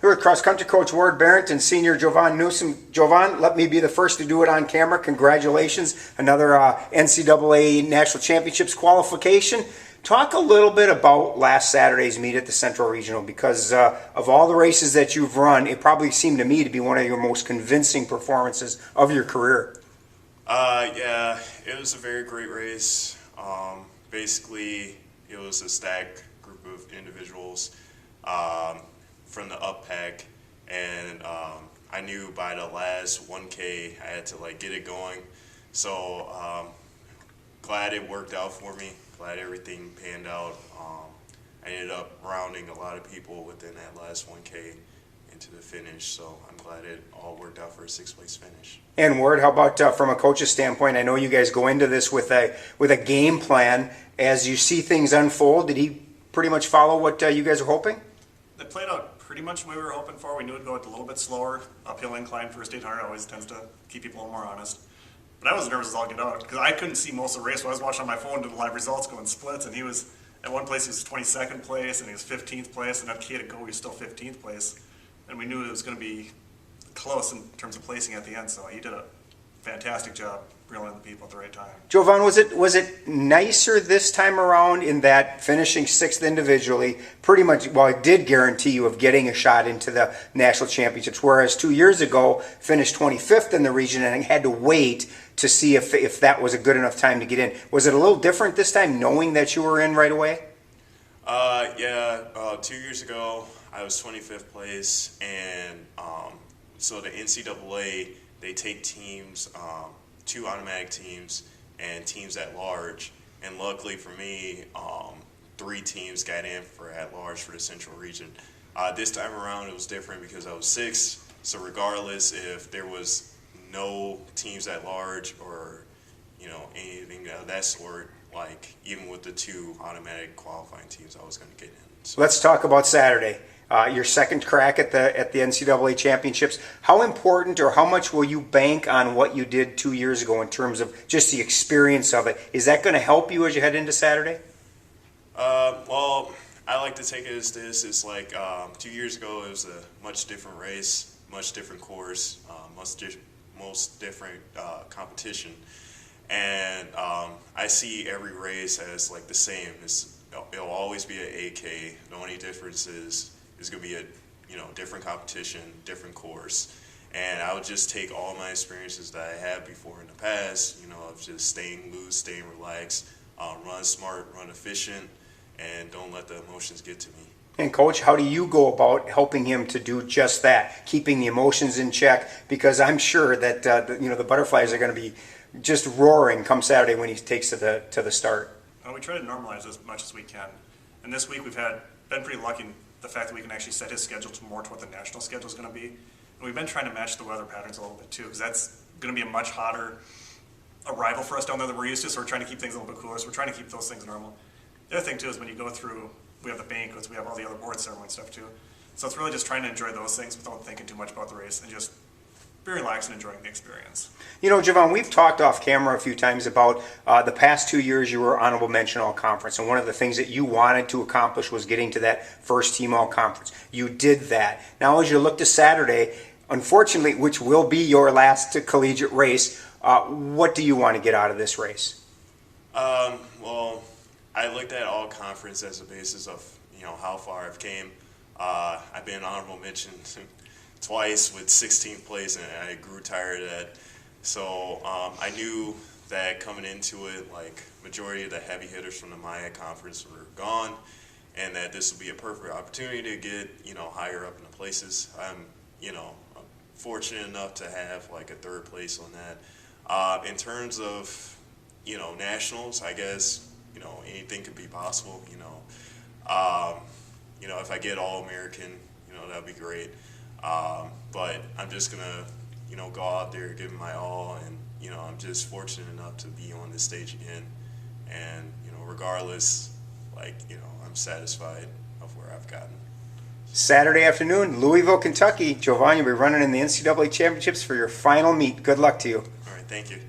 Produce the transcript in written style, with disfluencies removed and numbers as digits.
Here with cross-country coach Coach Berndt and senior Jovan Newsum. Jovan, let me be the first to do it on camera. Congratulations. Another NCAA National Championships qualification. Talk a little bit about last Saturday's meet at the Central Regional, because of all the races that you've run, it probably seemed to me to be one of your most convincing performances of your career. Yeah, it was a very great race. Basically, it was a stacked group of individuals from the up pack, and I knew by the last 1K I had to get it going. So glad it worked out for me. Glad everything panned out. I ended up rounding a lot of people within that last 1K into the finish, so I'm glad it all worked out for a 6th place finish. And Ward, how about from a coach's standpoint? I know you guys go into this with a game plan. As you see things unfold, did he pretty much follow what you guys were hoping? It played out pretty much the way we were hoping for. We knew it would go a little bit slower. Uphill incline first 800 always tends to keep people a little more honest. But I was nervous as all get out because I couldn't see most of the race. So I was watching on my phone to the live results going splits, and he was at one place he was 22nd place and he was 15th place, and at K to go he was still 15th place. And we knew it was going to be close in terms of placing at the end. So he did a fantastic job reeling in the people at the right time. Jovan, was it nicer this time around in that finishing 6th individually pretty much, well, it did guarantee you of getting a shot into the national championships, whereas 2 years ago finished 25th in the region and had to wait to see if that was a good enough time to get in. Was it a little different this time knowing that you were in right away? Yeah, 2 years ago I was 25th place, and so the NCAA, they take teams, 2 automatic teams and teams at large, and luckily for me, 3 teams got in for at large for the Central Region. This time around it was different because I was 6th, so regardless if there was no teams at large or anything of that sort, even with the 2 automatic qualifying teams, I was going to get in. So. Let's talk about Saturday. Your second crack at the NCAA Championships. How important or how much will you bank on what you did 2 years ago in terms of just the experience of it? Is that going to help you as you head into Saturday? Well, I like to take it as this. It's 2 years ago it was a much different race, much different course, most different competition. And I see every race as the same. It'll always be an 8K. The only difference is it's going to be a different competition, different course, and I would just take all my experiences that I had before in the past, of just staying loose, staying relaxed, run smart, run efficient, and don't let the emotions get to me. And Coach, how do you go about helping him to do just that, keeping the emotions in check? Because I'm sure that the butterflies are going to be just roaring come Saturday when he takes to the start. Well, we try to normalize as much as we can, and this week we've been pretty lucky in the fact that we can actually set his schedule to more to what the national schedule is going to be. And we've been trying to match the weather patterns a little bit too, because that's going to be a much hotter arrival for us down there than we're used to, so we're trying to keep things a little bit cooler, so we're trying to keep those things normal. The other thing too is when you go through, we have the banquets, we have all the other board ceremony stuff too, so it's really just trying to enjoy those things without thinking too much about the race and just be relaxed and enjoying the experience. Jovan, we've talked off camera a few times about the past 2 years you were honorable mention all conference, and one of the things that you wanted to accomplish was getting to that first team all conference. You did that. Now as you look to Saturday, unfortunately, which will be your last collegiate race, what do you want to get out of this race? Well, I looked at all conference as a basis of how far I've came. I've been honorable mention twice with 16th place, and I grew tired of that. So I knew that coming into it, majority of the heavy hitters from the Maya conference were gone, and that this would be a perfect opportunity to get higher up in the places. I'm fortunate enough to have a 3rd place on that. In terms of nationals, I guess anything could be possible. If I get All-American, that'd be great. But I'm just gonna, go out there, give my all, and I'm just fortunate enough to be on this stage again. And regardless, I'm satisfied of where I've gotten. Saturday afternoon, Louisville, Kentucky. Jovan, you'll be running in the NCAA Championships for your final meet. Good luck to you. All right, thank you.